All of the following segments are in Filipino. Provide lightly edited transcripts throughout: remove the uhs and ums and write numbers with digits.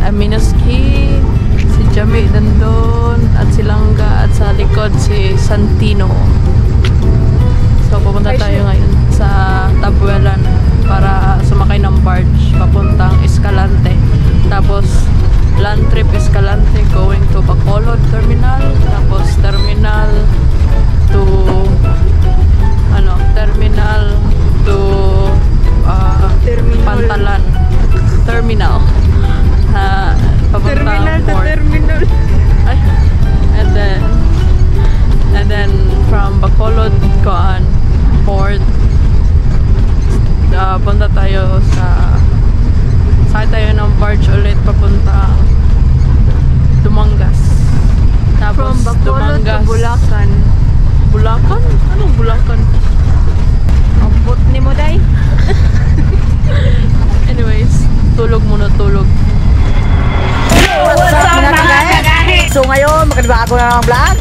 Aminoski, si Jami nandun, at si Langga, at sa likod si Santino. So pupunta tayo ngayon sa Tabuelan para sumakay ng barge papuntang Escalante. Tapos land trip Escalante going to Bacolod Terminal, tapos terminal to Pantalan terminal, terminal to port. terminal. Ay, and then from Bacolod port, punta tayo sakay tayo ng barge ulit papuntang Dumangas. Tapos From Bacolod to Bulacan. Bulacan? Anong Bulacan? Ambot ni mo day. Anyways, tulog muna, tulog. What's up mga kagahit? So ngayon, makadibago na ng vlog.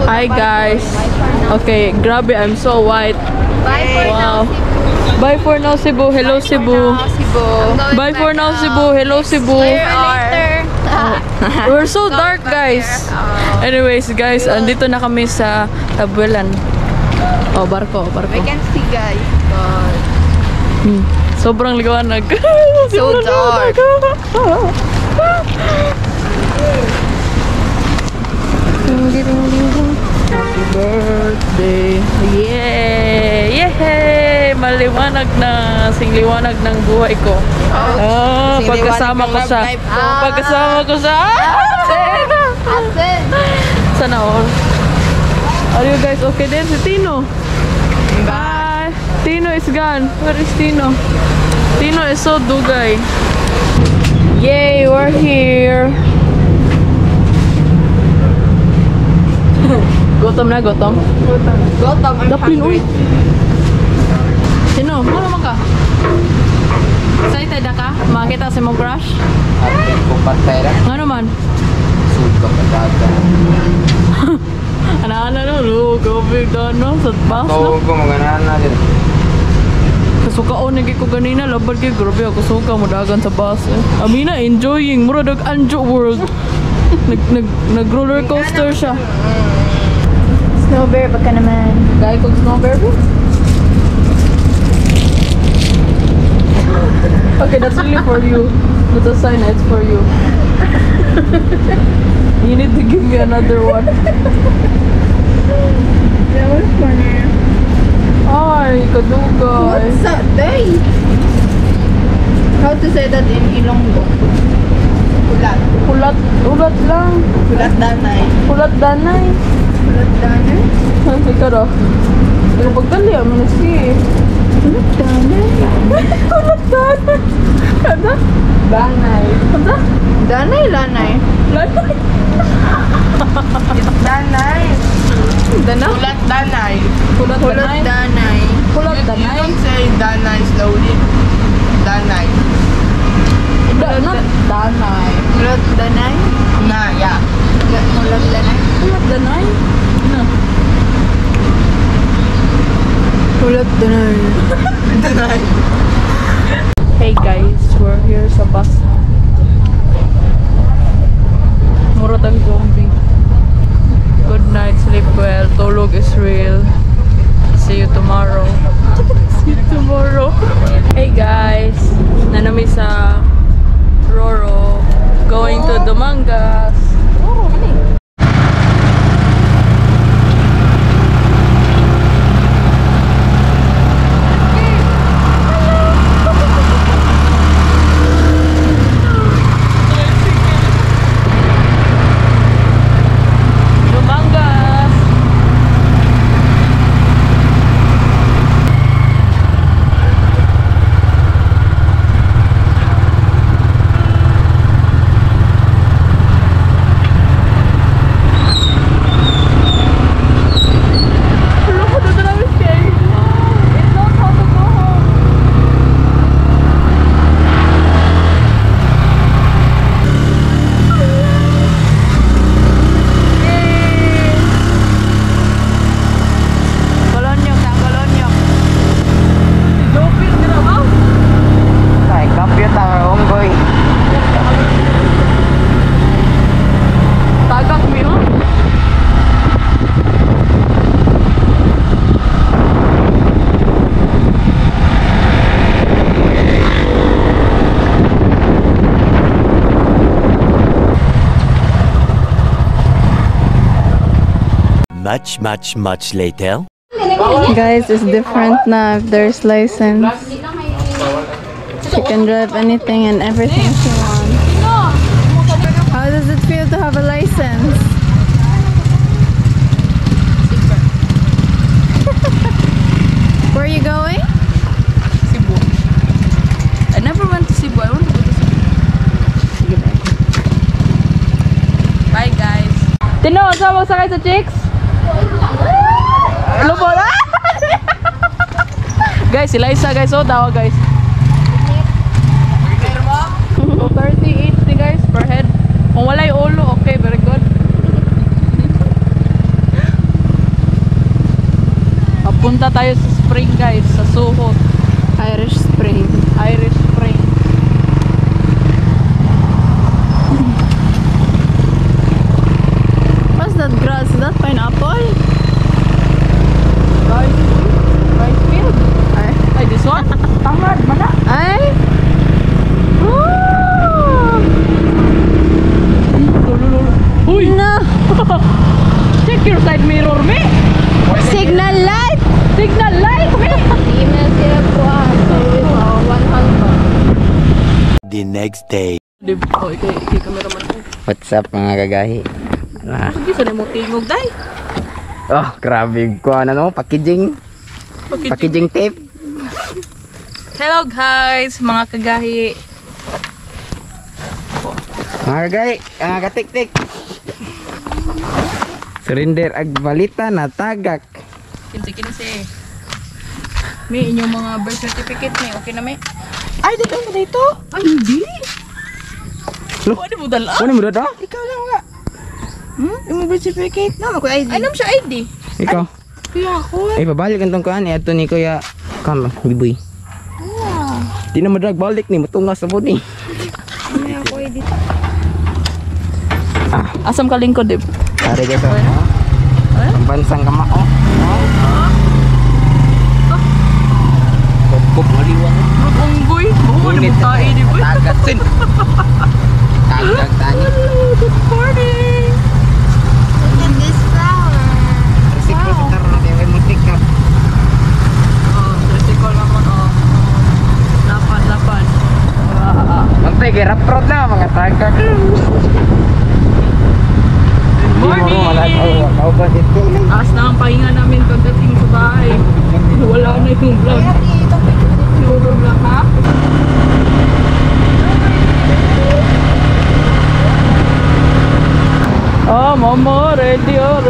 Hi guys. Okay, grabe, I'm so white. Wow. Bye for now Cebu. Hello Cebu. Bye for now Cebu. Hello Cebu. We're so dark guys. Anyways guys, andito na kami sa Tabuelan. Oh, barko. I can see guys. Sobrang liwanag. So dark. Happy birthday. Yay! Yay! Maliwanag na. Singliwanag ng buhay ko. Pagkasama ko sa sana all. Are you guys okay then? Si Tino. Bye. Tino is gone. Where is Tino? Tino is so dugay. Yay! We're here. Gutom na, gutom. Daplin, uy. Sino? Ano naman ka? Excited na ka? Makakita si mong crush? Ating kumpatera. Nga naman? Suka patata. Ana-ana na, kabig na, no? Sa bus, no? Tawag ko, maganahan natin. Kasukaon na ko ganina, labad kayo. Grabe ako, suka mo dagan sa bus. Amina, enjoying. Mura dag Anjo World. Nag-roller coaster siya. Snow bear, baka naman. Gaya kong snow bear po? Okay, that's really for you. That's a sign, it's for you. You need to give me another one. That was funny. Ay, kadugay. What's up, day? How to say that in Ilonggo? Kulat. Ulat lang. Kulat danay. Ulat danay. Kulat danay? Ikaw daw. Pero pagdali, ano na siya eh. Kulat danay. Ulat danay. Kada? Danay. Kada? Danay, lanay. Lanay. It's danay. Dana? Kulat danay. Kulat danay. Danay. Kulat You danay. don't say danay slowly. Danay. Not danay. Kulat danay? Na, yeah. Kulat danay? Kulat danay? Ano? Kulat danay. Danay. Hey guys, we're here sa bus. Murot ang zombie. Good night, sleep well. Tulog is real. See you tomorrow. See you tomorrow. Hey guys, nanami sa Roro, going to Dumangas. Roro, ano? Much later. Guys, it's different now if there's license. She can drive anything and everything she wants. How does it feel to have a license? Where are you going? Cebu. I never went to Cebu. I want to go to Cebu. Bye guys. Tino, saan magsakay sa chicks? Lubo na! Guys, sila isa guys. Oh, dawa guys. So 38 guys per head. Kung walay ulo, okay, very good. Papunta tayo sa spring guys, sa Suhot. Irish Spring. Irish Spring. What's that grass? Is that pineapple? Rice field. Ay. Ay, this one? Tangad, mana? Ay! Uy! No! Check your side mirror, me! Signal light! Signal light, me! Email sila po service 100. The next day. Oh, ikay cameraman ko. What's up mga kagahi? Sige, saan mo tingog, day? Oh, grabe ko ano, packaging tape. Hello guys, mga kagahi. Mga kagahi, katik-tik. Surrender ag balita na tagak. Kinsi. May inyong mga birth certificate ni, okay na may? Ay, dito mo dito? Ay, hindi. Loh? Ano mo dala? Ano mo dito? Ikaw lang nga. Yung birth certificate na, ako ID. Ay, naman siya ID. Ikaw? Kaya ako Ay, babalik ang tungkuan ato ni Kuya Kam, Biboy. Di na madrag balik ni, matungas sa buni. Asam ka lingkod, Dib? Pare ka sa pambansang kamao. Kukup maliwang. Unggoy. Oo, ano mo tayo, Dib? Tagat sin. Tagat tani. Good morning. Look at this flower. Resiko sa taron, di ay mutik ka. Oh, tricycle naman, oh. Lapan. Mantay, girap-rod na mga tagak. Morning! Taas na ang pahinga namin pagdating sa bahay. Wala na yung vlog. Yung vlog, ha? Oh, mama, ready oh.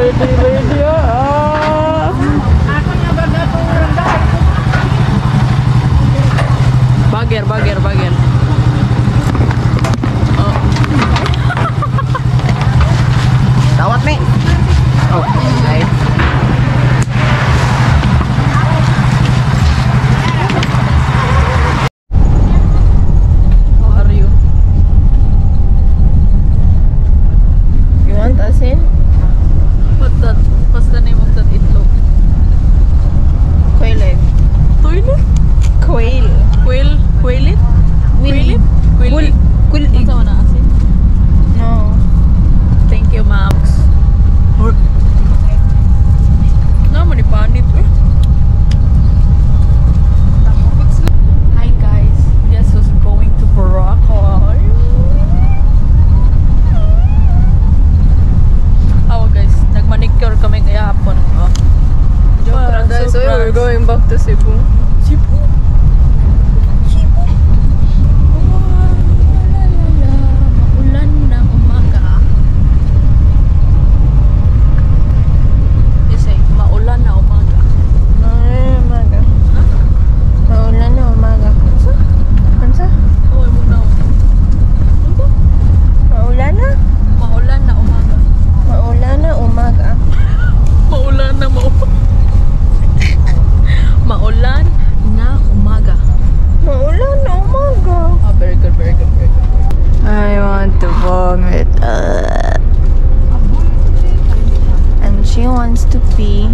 Ah. Bager. Oh. Tawat mi. Oh, ay. How are you? You want asin? What's the name of that itlog? Quail. Toilet? Quail. Quailit? Willy. Quailit? Ang sama na asin? No. Thank you, Mams. Naman ipanit eh. Hi guys, guess who's going to Boracay? Oh guys, nagmanicure kami kaya hapon. Oh. Guys, so we're going back to Cebu. Cebu. Maulan na umaga. Yes, maulan na umaga. Ay, umaga. Maulan na umaga. Ansa? Oh, mo na. Maulan na? Maulan na umaga. Maulan na umaga. Maulan na Maulan na umaga. Maulan na umaga. Oh, very good. I want to vomit. And she wants to pee.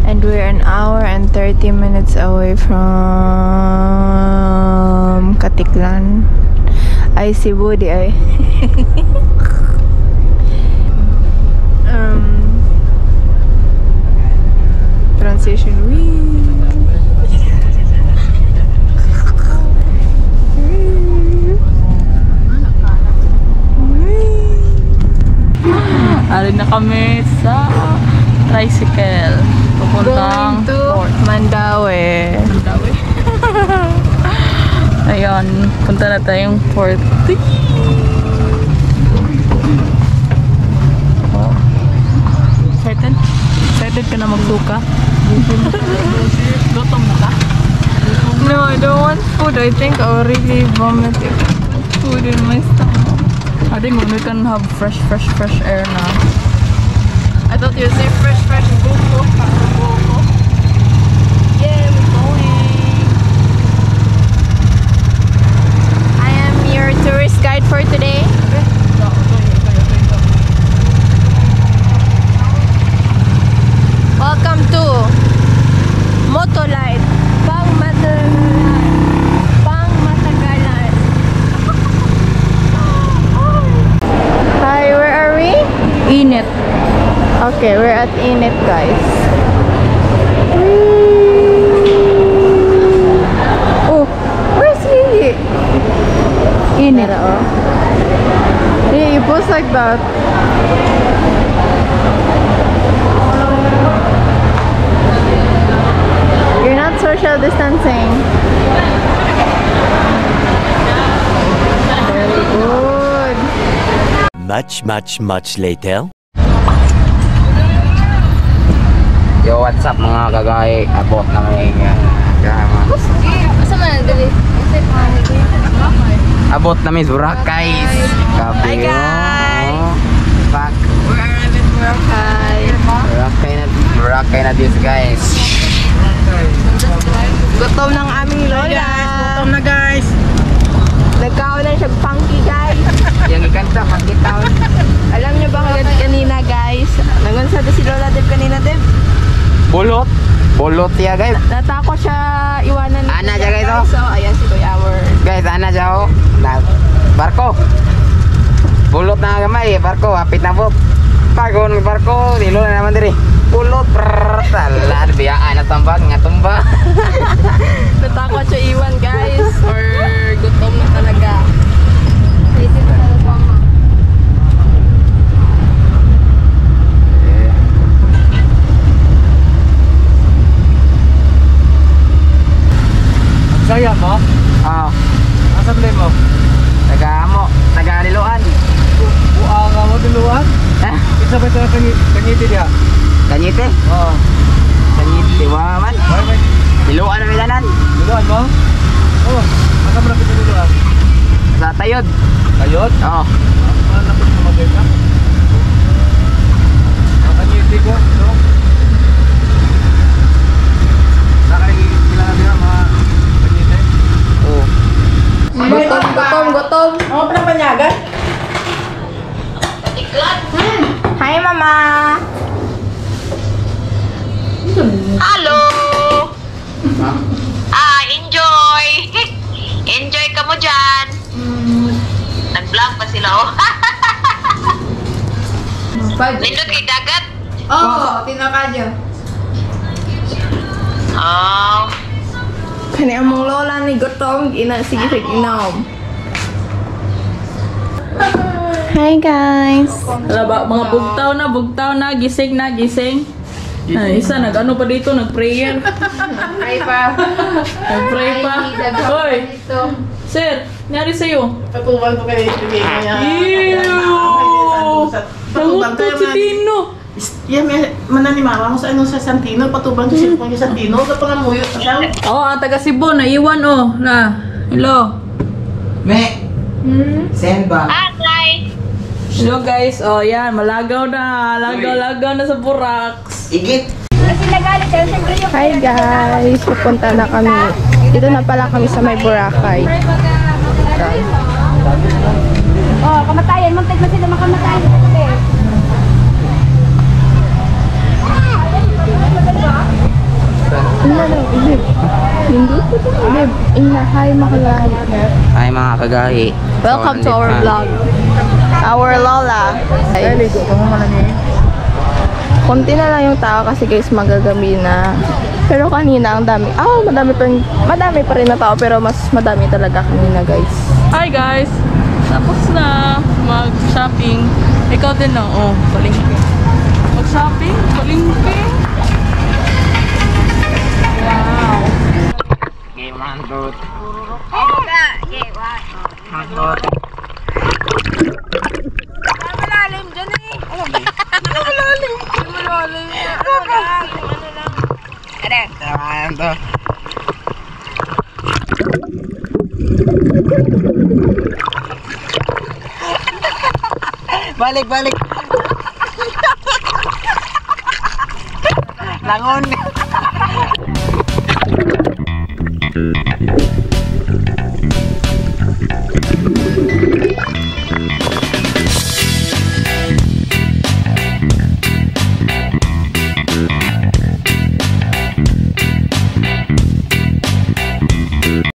And we're an hour and 30 minutes away from Katiklan. Ay, Cebu di ay. Transition. Alin na kami sa tricycle. Pupuntang Going to Port Mandaue. Mandaue. Ayun, punta na tayong Port. Oh. Excited? Excited ka na magsuka? Gutom na ka? No, I don't want food. I think I'll really vomit if I put food in my stomach. I think we can have fresh air na. I thought you say fresh buko. Yeah, we're going. I am your tourist guide for today. Welcome to Motolite, Pangmatagalan. Hi, where are we? Init. Okay, we're at Init, guys. Oh, where's he? Init. Yeah, you post like that. You're not social distancing. Very good. Much later. Yo, what's up mga kagay? Abot na may gama. Asa man dali? Abot na may Boracay. Hi, guys. Fuck. We're at Boracay. Boracay na this guys. Gutom ng aming lola. Gutom na guys. Nagkaon na siya punky, guys. Yang ikanta pagkitaon. Alam niyo ba kagad kanina, guys? Nagunsa si Lola Deb kanina, Deb? Bolot. Bolot ya guys. Natakot siya iwanan. Ana siya, guys, oh. So, ayan si Kuya Hour. Guys, ana siya oh. Na barko. Bolot na gamay, barko apit na po. Pagon barko, dilo na naman diri. Bolot salah biyaan na tambag nga tumba. Natakot siya iwan, guys. Or gutom na talaga. Saya mo? Oo. Asa play mo? Taga Liloan. Buang mo duluan. Isa ba ito kanyiti dia? Kanyite? Oo. Kanyite man. Liloan na milanan. Duluan mo? Oo. Asa mo na duluan? Sa Tayod. Kayot? Oo. Ano na pito maganda? Kanyiti ko. No? Nakakilala niya mga kanyiti? Oo. Gutom. Ano pa na panyagan? Hi, Mama. Halo. Enjoy. Enjoy ka mo dyan. Nag-vlog pa sila, oh. Nindot kay dagat? Oo, tinakadyo. Oh. Kani among lola ni gutom, sige inom. Hi, guys. Wala ba, mga bugtaw na, gising. Ay, isa nag-ano pa dito, nag-prayer. Pray pa. Nag-pray pa. Hoy, sir, nangyari sa'yo? Patubang ko kayo ibigay niya. Nangutot si Tino. Yan, mana ni mama mo sa ano sa Santino, patubang ko siya kung yung Santino, ka pa muyo pa siya. Oo, taga Cebu, naiwan oh. Hello. Me. Send ba? Hi. Hello guys, oh yan, malagaw na. Lagaw na sa Burax. Igit. Hi, guys. Pupunta na kami. Dito na pala kami sa may Boracay. Oh, kamatayan. Muntik na sila makamatayan. Ilib. Hindi ko ito, Ilib. Hi, makalahi. Ay mga kagahi. Welcome to our vlog. Our Lola. Konti na lang yung tao kasi guys magagabi na. Pero kanina ang dami. Madami pa rin na tao pero mas madami talaga kanina guys. Hi guys! Tapos na mag-shopping. Ikaw din no? Oh, palingki. Mag-shopping? Palingki? Wow! Game mantot. Malalim dyan eh. Malalim. Mantot. Balik. Langon.